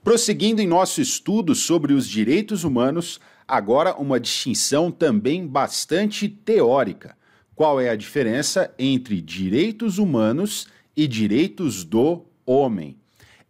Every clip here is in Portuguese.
Prosseguindo em nosso estudo sobre os direitos humanos, agora uma distinção também bastante teórica. Qual é a diferença entre direitos humanos e direitos do homem?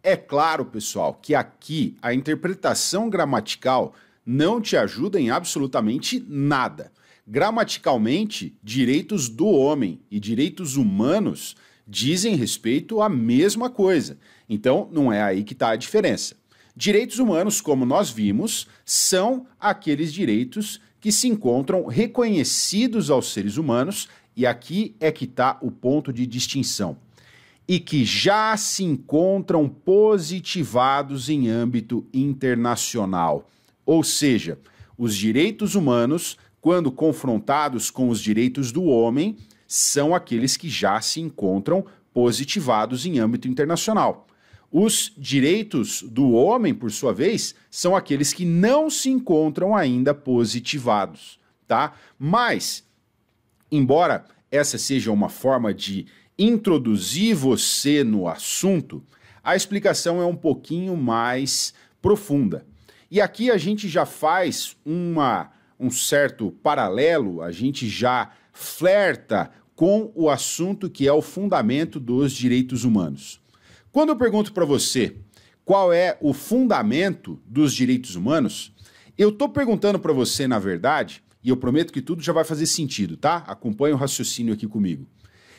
É claro, pessoal, que aqui a interpretação gramatical não te ajuda em absolutamente nada. Gramaticalmente, direitos do homem e direitos humanos dizem respeito à mesma coisa. Então, não é aí que está a diferença. Direitos humanos, como nós vimos, são aqueles direitos que se encontram reconhecidos aos seres humanos, e aqui é que está o ponto de distinção, e que já se encontram positivados em âmbito internacional. Ou seja, os direitos humanos, quando confrontados com os direitos do homem, são aqueles que já se encontram positivados em âmbito internacional. Os direitos do homem, por sua vez, são aqueles que não se encontram ainda positivados, tá? Mas, embora essa seja uma forma de introduzir você no assunto, a explicação é um pouquinho mais profunda. E aqui a gente já faz um certo paralelo, a gente já flerta com o assunto que é o fundamento dos direitos humanos. Quando eu pergunto para você qual é o fundamento dos direitos humanos, eu estou perguntando para você, na verdade, e eu prometo que tudo já vai fazer sentido, tá? Acompanhe o raciocínio aqui comigo.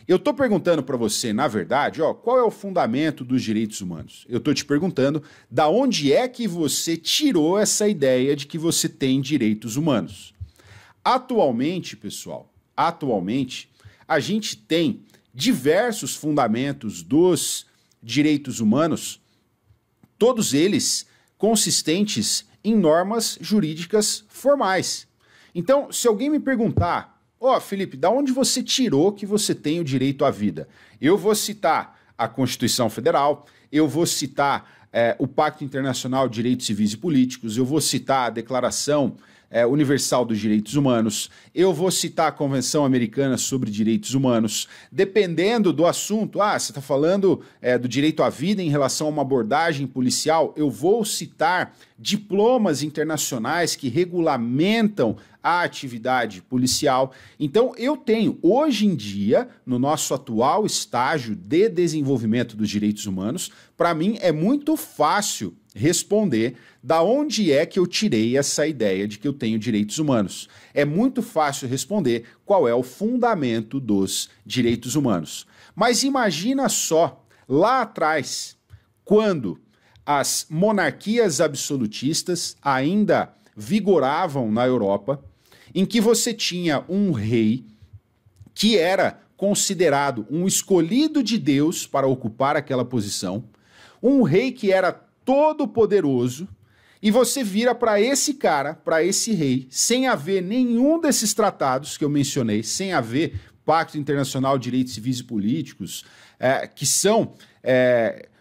Eu estou perguntando para você, na verdade, qual é o fundamento dos direitos humanos? Eu estou te perguntando da onde é que você tirou essa ideia de que você tem direitos humanos. Atualmente, pessoal, a gente tem diversos fundamentos dos direitos humanos, todos eles consistentes em normas jurídicas formais. Então, se alguém me perguntar, Felipe, da onde você tirou que você tem o direito à vida? Eu vou citar a Constituição Federal, eu vou citar o Pacto Internacional de Direitos Civis e Políticos, eu vou citar a Declaração Universal dos Direitos Humanos, eu vou citar a Convenção Americana sobre Direitos Humanos. Dependendo do assunto, você está falando do direito à vida em relação a uma abordagem policial, eu vou citar diplomas internacionais que regulamentam a atividade policial. Então, eu tenho, hoje em dia, no nosso atual estágio de desenvolvimento dos direitos humanos, para mim é muito fácil responder da onde é que eu tirei essa ideia de que eu tenho direitos humanos. É muito fácil responder qual é o fundamento dos direitos humanos. Mas imagina só, lá atrás, quando as monarquias absolutistas ainda vigoravam na Europa, em que você tinha um rei que era considerado um escolhido de Deus para ocupar aquela posição, um rei que era todo poderoso, e você vira para esse cara, para esse rei, sem haver nenhum desses tratados que eu mencionei, sem haver Pacto Internacional de Direitos Civis e Políticos, que são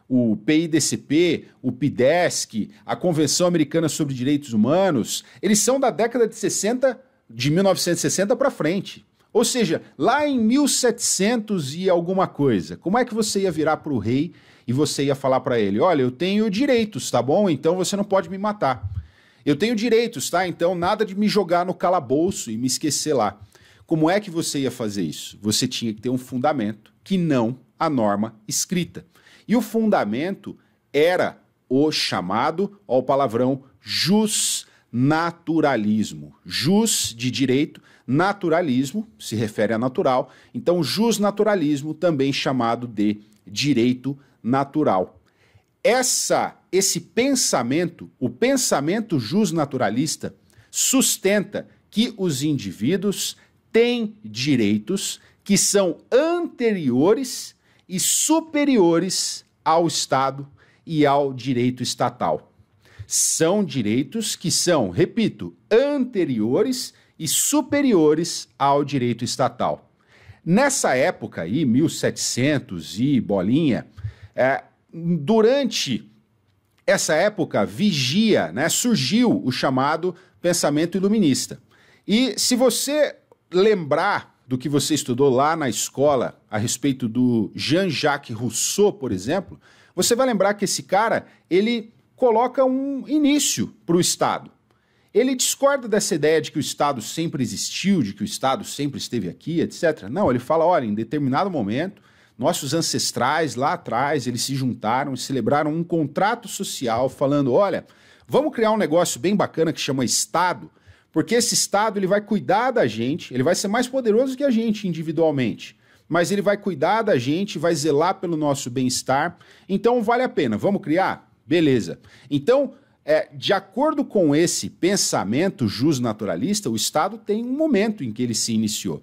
o PIDCP, o PIDESC, a Convenção Americana sobre Direitos Humanos, eles são da década de 1960 para frente. Ou seja, lá em 1700 e alguma coisa, como é que você ia virar para o rei e você ia falar para ele, olha, eu tenho direitos, tá bom? Então você não pode me matar. Eu tenho direitos, tá? Então nada de me jogar no calabouço e me esquecer lá. Como é que você ia fazer isso? Você tinha que ter um fundamento, que não a norma escrita. E o fundamento era o chamado, o palavrão, justnaturalismo. Jus de direito, naturalismo, se refere a natural. Então, justnaturalismo, também chamado de direito natural. Esse pensamento, o pensamento justnaturalista, sustenta que os indivíduos têm direitos que são anteriores e superiores ao Estado e ao direito estatal. São direitos que são, repito, anteriores e superiores ao direito estatal. Nessa época aí, 1700 e bolinha, durante essa época surgiu o chamado pensamento iluminista. E se você lembrar do que você estudou lá na escola a respeito do Jean-Jacques Rousseau, por exemplo, você vai lembrar que esse cara, ele coloca um início para o Estado. Ele discorda dessa ideia de que o Estado sempre existiu, de que o Estado sempre esteve aqui, etc. Não, ele fala, olha, em determinado momento, nossos ancestrais lá atrás, eles se juntaram e celebraram um contrato social falando, olha, vamos criar um negócio bem bacana que chama Estado, porque esse Estado ele vai cuidar da gente, ele vai ser mais poderoso que a gente individualmente, mas ele vai cuidar da gente, vai zelar pelo nosso bem-estar, então vale a pena, vamos criar? Beleza. Então, de acordo com esse pensamento justnaturalista, o Estado tem um momento em que ele se iniciou.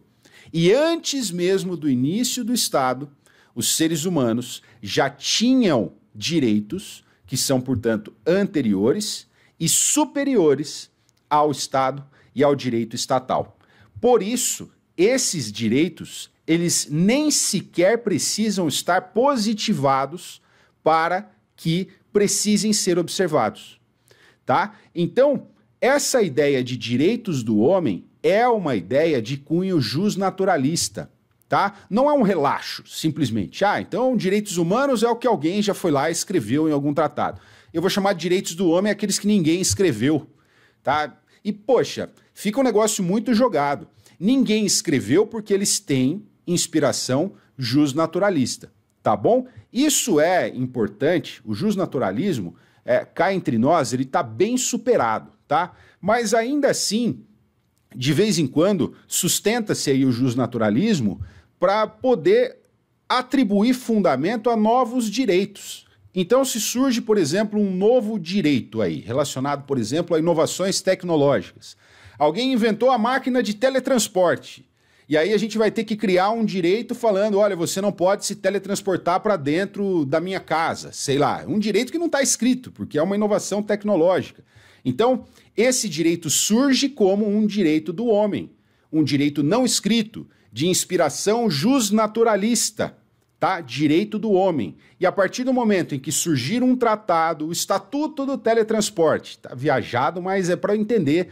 E antes mesmo do início do Estado, os seres humanos já tinham direitos que são, portanto, anteriores e superiores ao Estado e ao direito estatal. Por isso, esses direitos, eles nem sequer precisam estar positivados para que precisem ser observados. Tá? Então, essa ideia de direitos do homem é uma ideia de cunho justnaturalista, tá? Não é um relaxo, simplesmente. Então direitos humanos é o que alguém já foi lá e escreveu em algum tratado. Eu vou chamar de direitos do homem aqueles que ninguém escreveu, tá? E, poxa, fica um negócio muito jogado. Ninguém escreveu porque eles têm inspiração justnaturalista, tá bom? Isso é importante, o justnaturalismo, cá entre nós, ele está bem superado, tá? Mas ainda assim, de vez em quando, sustenta-se aí o justnaturalismo para poder atribuir fundamento a novos direitos. Então, se surge, por exemplo, um novo direito aí, relacionado, por exemplo, a inovações tecnológicas. Alguém inventou a máquina de teletransporte. E aí a gente vai ter que criar um direito falando, olha, você não pode se teletransportar para dentro da minha casa, sei lá. Um direito que não está escrito, porque é uma inovação tecnológica. Então, esse direito surge como um direito do homem, um direito não escrito, de inspiração justnaturalista, tá? Direito do homem. E a partir do momento em que surgir um tratado, o Estatuto do Teletransporte, tá viajado, mas é para entender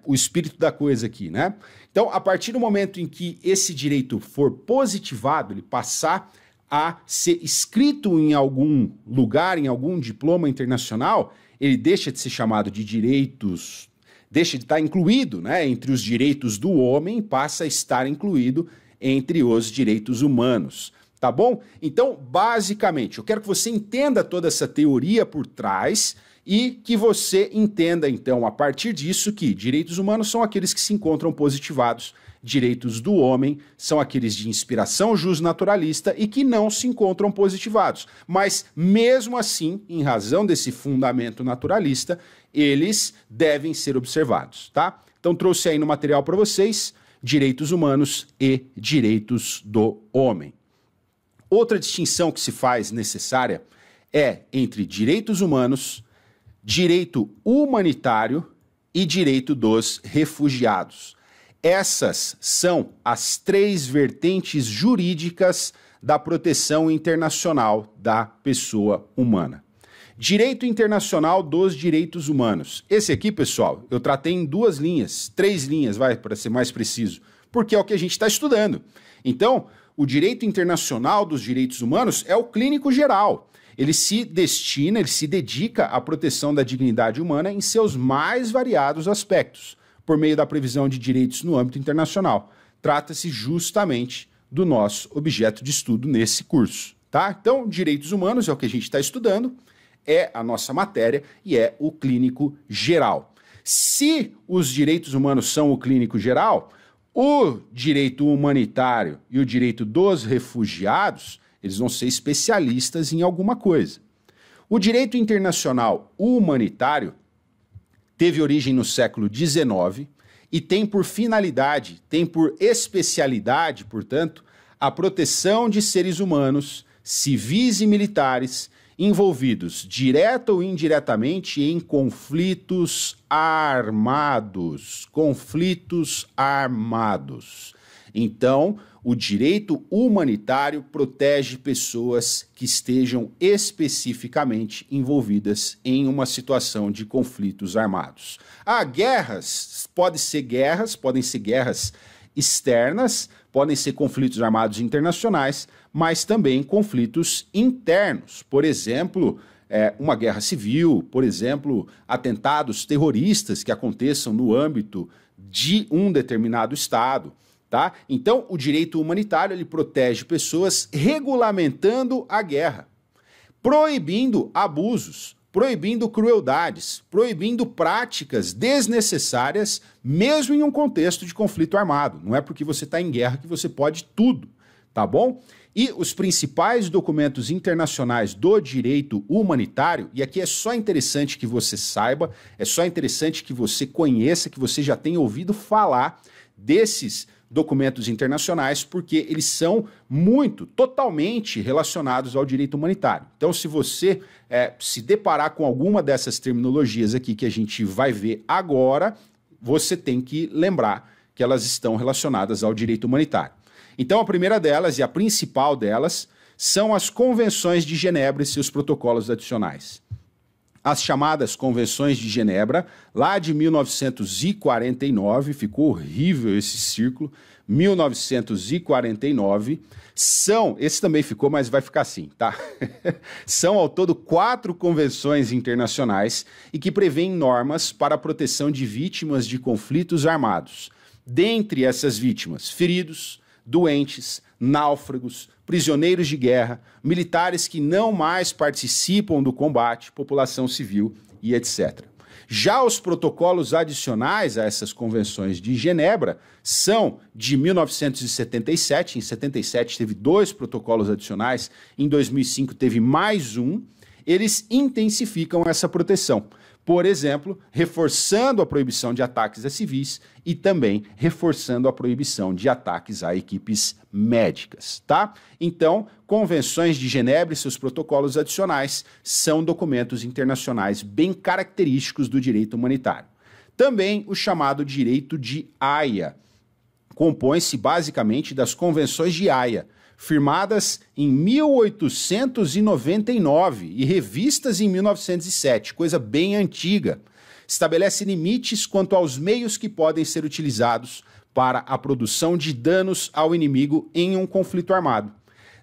o espírito da coisa aqui, né? Então, a partir do momento em que esse direito for positivado, ele passar a ser escrito em algum lugar, em algum diploma internacional, ele deixa de ser chamado de direitos, deixa de estar incluído, né, entre os direitos do homem, passa a estar incluído entre os direitos humanos, tá bom? Então, basicamente, eu quero que você entenda toda essa teoria por trás e que você entenda, então, a partir disso, que direitos humanos são aqueles que se encontram positivados, direitos do homem são aqueles de inspiração justnaturalista e que não se encontram positivados. Mas, mesmo assim, em razão desse fundamento naturalista, eles devem ser observados, tá? Então, trouxe aí no material para vocês direitos humanos e direitos do homem. Outra distinção que se faz necessária é entre direitos humanos, direito humanitário e direito dos refugiados. Essas são as três vertentes jurídicas da proteção internacional da pessoa humana. Direito internacional dos direitos humanos. Esse aqui, pessoal, eu tratei em 2 linhas, 3 linhas, para ser mais preciso, porque é o que a gente está estudando. Então, o direito internacional dos direitos humanos é o clínico geral. Ele se destina, ele se dedica à proteção da dignidade humana em seus mais variados aspectos, por meio da previsão de direitos no âmbito internacional. Trata-se justamente do nosso objeto de estudo nesse curso, tá? Então, direitos humanos é o que a gente está estudando, é a nossa matéria e é o clínico geral. Se os direitos humanos são o clínico geral, o direito humanitário e o direito dos refugiados, eles vão ser especialistas em alguma coisa. O direito internacional humanitário teve origem no século XIX e tem por finalidade, tem por especialidade, portanto, a proteção de seres humanos, civis e militares, envolvidos direta ou indiretamente em conflitos armados. Conflitos armados. Então, o direito humanitário protege pessoas que estejam especificamente envolvidas em uma situação de conflitos armados. Podem ser guerras externas, podem ser conflitos armados internacionais, mas também conflitos internos. Por exemplo, uma guerra civil, por exemplo, atentados terroristas que aconteçam no âmbito de um determinado estado. Tá? Então, o direito humanitário ele protege pessoas regulamentando a guerra, proibindo abusos, proibindo crueldades, proibindo práticas desnecessárias, mesmo em um contexto de conflito armado. Não é porque você está em guerra que você pode tudo, tá bom? E os principais documentos internacionais do direito humanitário, e aqui é só interessante que você saiba, é só interessante que você conheça, que você já tenha ouvido falar desses documentos internacionais, porque eles são totalmente relacionados ao direito humanitário. Então, se você se deparar com alguma dessas terminologias aqui que a gente vai ver agora, você tem que lembrar que elas estão relacionadas ao direito humanitário. Então, a primeira delas e a principal delas são as Convenções de Genebra e seus protocolos adicionais. As chamadas Convenções de Genebra, lá de 1949, ficou horrível esse círculo, 1949, esse também ficou, mas vai ficar assim, tá? São ao todo 4 convenções internacionais e que prevêem normas para a proteção de vítimas de conflitos armados. Dentre essas vítimas, feridos, doentes, náufragos, prisioneiros de guerra, militares que não mais participam do combate, população civil e etc. Já os protocolos adicionais a essas convenções de Genebra são de 1977, em 77 teve 2 protocolos adicionais, em 2005 teve mais um, eles intensificam essa proteção. Por exemplo, reforçando a proibição de ataques a civis e também reforçando a proibição de ataques a equipes médicas, tá? Então, Convenções de Genebra e seus protocolos adicionais são documentos internacionais bem característicos do direito humanitário. Também o chamado direito de Haia compõe-se basicamente das Convenções de Haia, firmadas em 1899 e revistas em 1907, coisa bem antiga. Estabelece limites quanto aos meios que podem ser utilizados para a produção de danos ao inimigo em um conflito armado.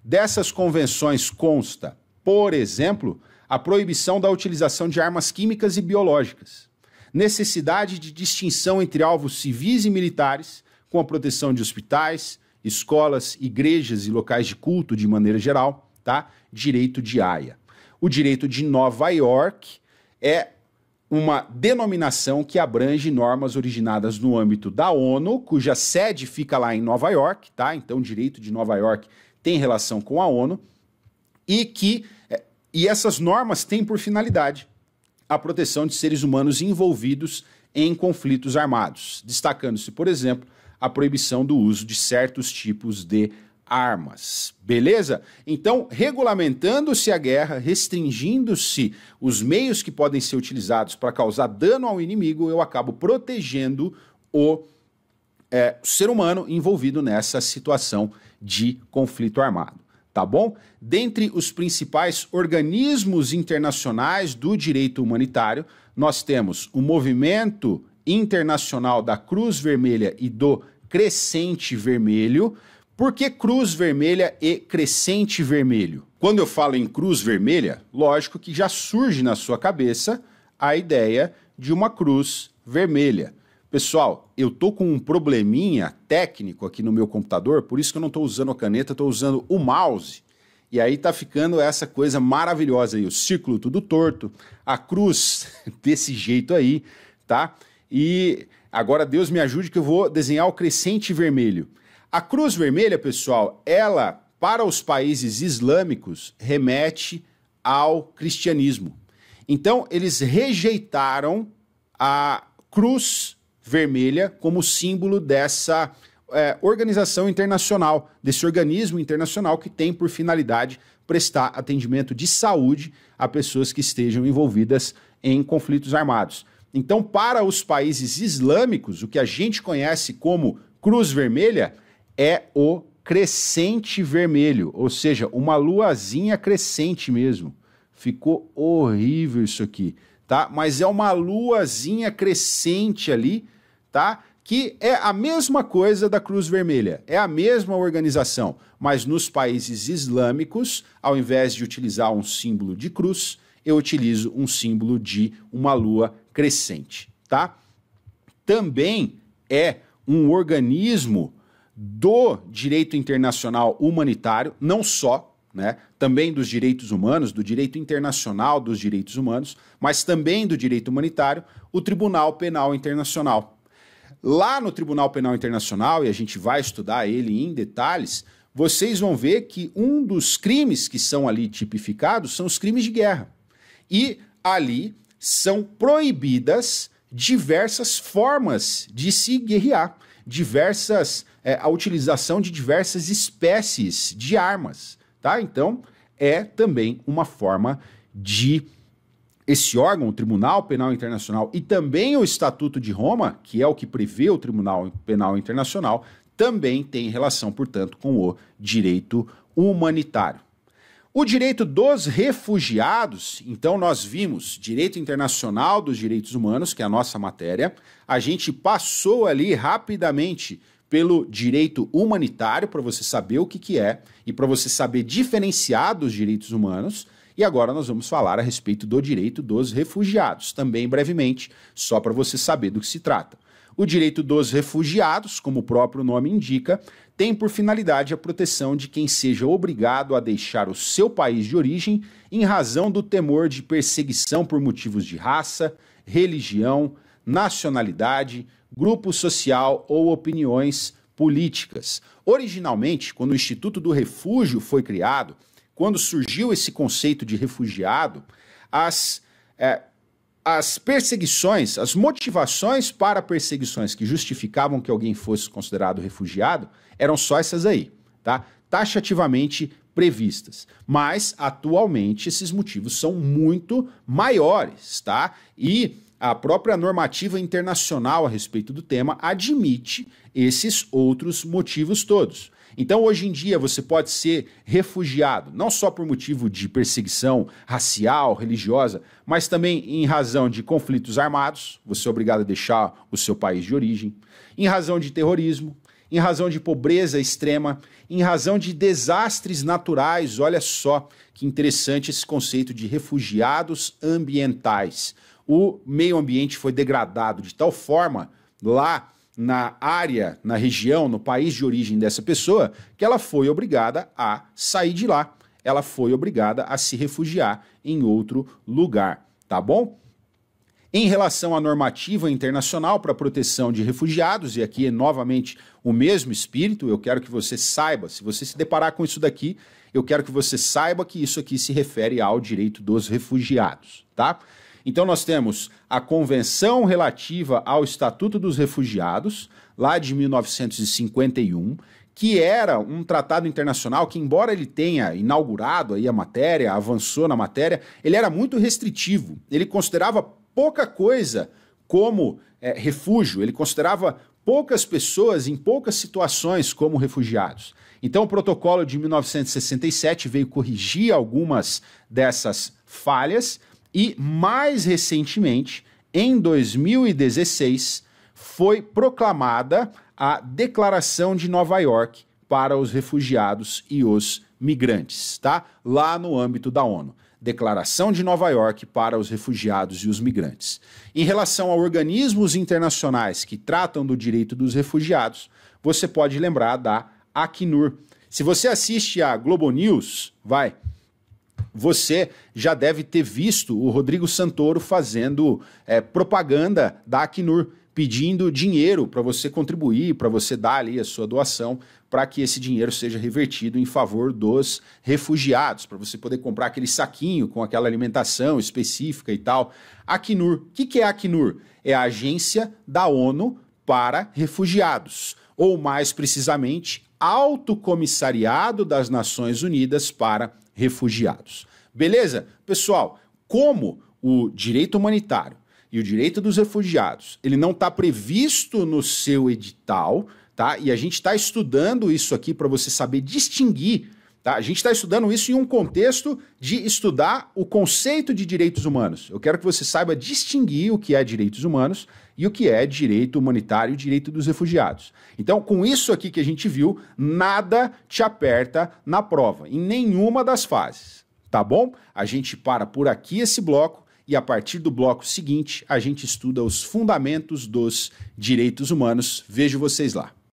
Dessas convenções consta, por exemplo, a proibição da utilização de armas químicas e biológicas, necessidade de distinção entre alvos civis e militares, com a proteção de hospitais, escolas, igrejas e locais de culto de maneira geral, tá? Direito de Haia. O direito de Nova York é uma denominação que abrange normas originadas no âmbito da ONU, cuja sede fica lá em Nova York, tá? Então, o direito de Nova York tem relação com a ONU e essas normas têm por finalidade a proteção de seres humanos envolvidos em conflitos armados, destacando-se, por exemplo, a proibição do uso de certos tipos de armas. Beleza? Então, regulamentando-se a guerra, restringindo-se os meios que podem ser utilizados para causar dano ao inimigo, eu acabo protegendo o ser humano envolvido nessa situação de conflito armado. Tá bom? Dentre os principais organismos internacionais do direito humanitário, nós temos o Movimento Internacional da Cruz Vermelha e do Crescente Vermelho. Por que Cruz Vermelha e Crescente Vermelho? Quando eu falo em Cruz Vermelha, lógico que já surge na sua cabeça a ideia de uma cruz vermelha. Pessoal, eu tô com um probleminha técnico aqui no meu computador, por isso que eu não tô usando a caneta, tô usando o mouse. E aí tá ficando essa coisa maravilhosa aí, o círculo tudo torto, a cruz desse jeito aí, tá? E agora Deus me ajude que eu vou desenhar o crescente vermelho. A cruz vermelha, pessoal, ela, para os países islâmicos, remete ao cristianismo. Então, eles rejeitaram a cruz vermelha como símbolo dessa organização internacional, desse organismo internacional que tem por finalidade prestar atendimento de saúde a pessoas que estejam envolvidas em conflitos armados. Então, para os países islâmicos, o que a gente conhece como cruz vermelha é o crescente vermelho, ou seja, uma luazinha crescente mesmo. Ficou horrível isso aqui, tá? Mas é uma luazinha crescente ali, tá? Que é a mesma coisa da Cruz Vermelha, é a mesma organização, mas nos países islâmicos, ao invés de utilizar um símbolo de cruz, eu utilizo um símbolo de uma lua crescente, tá? Também é um organismo do direito internacional humanitário, não só, né, também dos direitos humanos, do direito internacional dos direitos humanos, mas também do direito humanitário, o Tribunal Penal Internacional. Lá no Tribunal Penal Internacional, e a gente vai estudar ele em detalhes, vocês vão ver que um dos crimes que são ali tipificados são os crimes de guerra. E ali são proibidas diversas formas de se guerrear, a utilização de diversas espécies de armas, tá? Então, é também uma forma de esse órgão, o Tribunal Penal Internacional, e também o Estatuto de Roma, que é o que prevê o Tribunal Penal Internacional, também tem relação, portanto, com o direito humanitário. O direito dos refugiados, então nós vimos direito internacional dos direitos humanos, que é a nossa matéria, a gente passou ali rapidamente pelo direito humanitário, para você saber o que é, e para você saber diferenciar dos direitos humanos, e agora nós vamos falar a respeito do direito dos refugiados, também brevemente, só para você saber do que se trata. O direito dos refugiados, como o próprio nome indica, tem por finalidade a proteção de quem seja obrigado a deixar o seu país de origem em razão do temor de perseguição por motivos de raça, religião, nacionalidade, grupo social ou opiniões políticas. Originalmente, quando o Instituto do Refúgio foi criado, quando surgiu esse conceito de refugiado, as perseguições, as motivações para perseguições que justificavam que alguém fosse considerado refugiado eram só essas aí, tá? Taxativamente previstas. Mas, atualmente, esses motivos são muito maiores, tá? E a própria normativa internacional a respeito do tema admite esses outros motivos todos. Então, hoje em dia, você pode ser refugiado, não só por motivo de perseguição racial, religiosa, mas também em razão de conflitos armados, você é obrigado a deixar o seu país de origem, em razão de terrorismo, em razão de pobreza extrema, em razão de desastres naturais. Olha só que interessante esse conceito de refugiados ambientais. O meio ambiente foi degradado de tal forma lá na área, na região, no país de origem dessa pessoa, que ela foi obrigada a sair de lá. Ela foi obrigada a se refugiar em outro lugar, tá bom? Em relação à normativa internacional para a proteção de refugiados, e aqui é novamente o mesmo espírito, eu quero que você saiba, se você se deparar com isso daqui, eu quero que você saiba que isso aqui se refere ao direito dos refugiados, tá? Então nós temos a Convenção relativa ao Estatuto dos Refugiados, lá de 1951, que era um tratado internacional que, embora ele tenha inaugurado aí a matéria, avançou na matéria, ele era muito restritivo. Ele considerava pouca coisa como refúgio, ele considerava poucas pessoas em poucas situações como refugiados. Então o protocolo de 1967 veio corrigir algumas dessas falhas, e, mais recentemente, em 2016, foi proclamada a Declaração de Nova York para os refugiados e os migrantes, tá? Lá no âmbito da ONU. Declaração de Nova York para os refugiados e os migrantes. Em relação a organismos internacionais que tratam do direito dos refugiados, você pode lembrar da Acnur. Se você assiste a Globo News, você já deve ter visto o Rodrigo Santoro fazendo propaganda da Acnur, pedindo dinheiro para você contribuir, para você dar ali a sua doação, para que esse dinheiro seja revertido em favor dos refugiados, para você poder comprar aquele saquinho com aquela alimentação específica e tal. Acnur, o que é a Acnur? É a Agência da ONU para Refugiados, ou mais precisamente, Alto Comissariado das Nações Unidas para Refugiados. Beleza? Pessoal, como o direito humanitário e o direito dos refugiados, ele não está previsto no seu edital, tá? E a gente está estudando isso aqui para você saber distinguir, tá? A gente está estudando isso em um contexto de estudar o conceito de direitos humanos. Eu quero que você saiba distinguir o que é direitos humanos e o que é direito humanitário e direito dos refugiados. Então, com isso aqui que a gente viu, nada te aperta na prova, em nenhuma das fases, Tá bom? A gente para por aqui esse bloco e a partir do bloco seguinte a gente estuda os fundamentos dos direitos humanos. Vejo vocês lá.